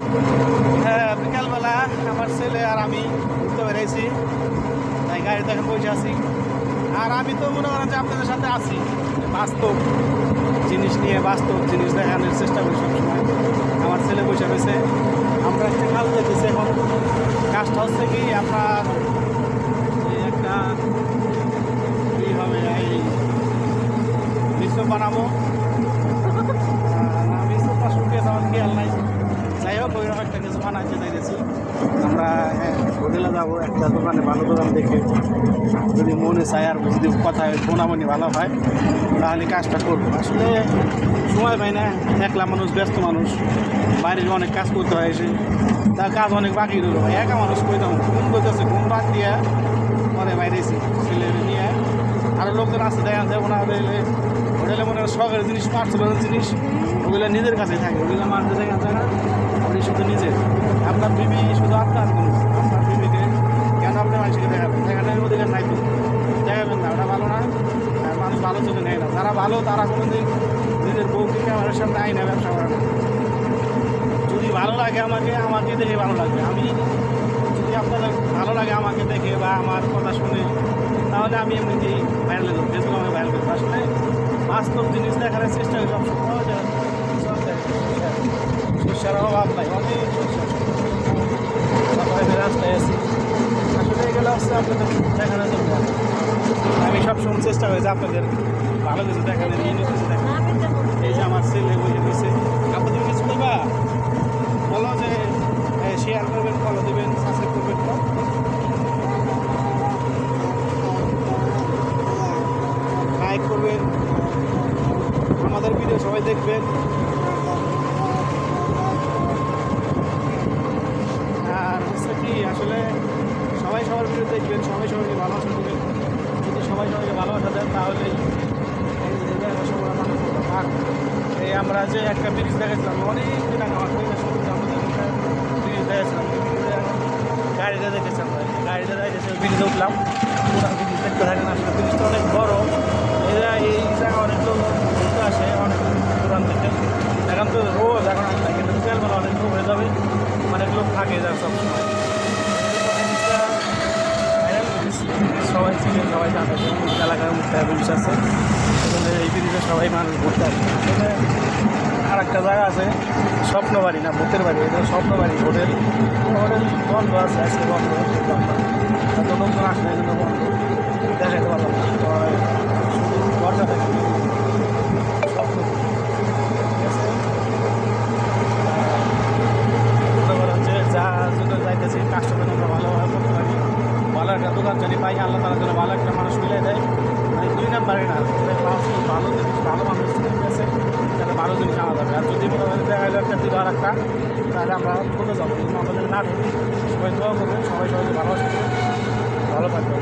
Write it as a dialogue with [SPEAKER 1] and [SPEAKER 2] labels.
[SPEAKER 1] হ্যাঁ, বিকালবেলা আমার ছেলে আর আমি ঘুরতে বেরিয়েছি, তাই গাড়িতে এখন বসে আছি। আর আমি তো মনে করেন যে আপনাদের সাথে আছি, বাস্তব জিনিস নিয়ে বাস্তব জিনিস দেখানোর চেষ্টা করি সবসময়। আমার ছেলে বসে রয়েছে, আমরা একটা কাজ দেখতেছি এখন। কাজটা হচ্ছে কি আপনার একটা কী হবে, এই মিশ্র বানাবো না, মিশ্রটা শুকিয়ে আমার খেয়াল নাই। যাই হোক, ওইরকম একটা কিছু বানাইতে চাইতেছি। আমরা হোটেলে যাবো, একটা দোকানে ভালো দোকান দেখে যদি মনে চায় আর যদি কথায় বোনাবনি ভালো হয় তাহলে কাজটা করবো। আসলে সময় পাই না, একলা মানুষ, ব্যস্ত মানুষ, বাইরে অনেক কাজ করতে হয়, এসে তার কাজ অনেক বাকি রইল ভাই। একা মানুষ কইতাম ঘুম করতেছে, ঘুম বাদ দিয়ে পরে বাইরেছি ছেলে নিয়ে। আরও লোকজন আসতে দেখা যাবো না হোটেলে মনে হয় শখের জিনিস, পার্সোনাল জিনিস, ওগুলো নিজের কাছেই থাকে, ওগুলো মানতে দেখা যায় না। আপনি শুধু নিজের, আপনার বিবি শুধু আপনার জিনিস, আপনার বিবিকে কেন আপনি মানুষকে দেখাবেন? দেখানোর অধিকার নাই তো, দেখাবেন না, ওটা ভালো না। আর মানুষ ভালো চোখে নেয় না, যারা ভালো তারা কোনো দিন নিজের বউকে ক্যামেরার সামনে আই না ব্যবসা করে না। যদি ভালো লাগে আমাকে, আমাকে দেখে ভালো লাগবে। আমি যদি আপনাদের ভালো লাগে আমাকে দেখে বা আমার কথা শুনে, তাহলে আমি এমনিতেই ভাইরাল হয়ে যাবো, ফেসবুক আমাকে ভাইরাল করবো। আসলে বাস্তব জিনিস দেখার চেষ্টা করি সবসময়। সরষার অভাব নাই, অনেক সরষা রাস্তায় আছি। আসলে এগুলো হচ্ছে আপনাদের দেখানোর জন্য। আমি সবসময় চেষ্টা করি যে আপনাদের ভালো কিছু দেখানো, নিয়ে কিছু দেখানো। এই যে আমার ছেলে বসে দিয়েছে, আপনাদের কিছু করবা বলো, যে শেয়ার করবেন, ফলো দেবেন, সাবস্ক্রাইব করবেন, লাইক করবেন, আমাদের ভিডিও সবাই দেখবেন। আর হচ্ছে কি, আসলে সবাই সবার ভিডিও দেখবেন, সবাই সবাইকে ভালোবাসা দেবেন। যদি সবাই সবাইকে ভালোবাসা দেন তাহলেই এই আমরা যে একটা ব্রিজ দেখেছিলাম অনেক দিন আগে, আমার ব্রিজ দেখেছিলাম, গাড়িতে দেখেছিলাম, গাড়িতে দেখেছি ব্রিজে উঠলাম, পুরো ব্রিজ দেখতে থাকে না। আসলে ব্রিজটা অনেক বড়, এরা এই জায়গা অনেক লোক ঘুরতে আসে অনেক দূরান্ত থেকে। এখন তো রোজ এখন আসে না, কিন্তু বিকালবেলা অনেক লোক হয়ে যাবে, অনেক লোক থাকে যায় সবসময়। সবাই চিনে, সবাই জানে এলাকার মুখটা ব্রিজ আছে, এই ব্রিজে সবাই মানুষ ঘুরতে আসে। আসলে আর একটা জায়গা আছে স্বপ্নবাড়ি, না ভূতের বাড়ি, এটা স্বপ্নবাড়ি হোটেল। হোটেল বন্ধ আছে, আজকে বন্ধ, এত লোকজন আসে না, এজন্য বন্ধ, দেখাতে পারলাম না। শুধু দরজা থাকে, স্বপ্ন। ঠিক আছে, মনে করেন যে যা জন্য যাইতেছি কাজটা যেন আমরা ভালোভাবে করতে পারি, ভালো একটা দোকান যদি পাই, আল্লাহ তারা যেন ভালো একটা মানুষ মিলে দেয়। মানে 2 নাম্বারে না, ভালো জিনিস, ভালো মানুষ আছে, তাহলে ভালো জিনিস আনা যাবে। আর যদি মনে হয় দেখা গেলো একটা দিল আর একটা, তাহলে আমরা ছোটো যাবো। আমাদের না ঢুকি, সবাই দোয়া করবেন, সবাই সবাইকে ভালোবাসবেন, ভালো থাকবেন।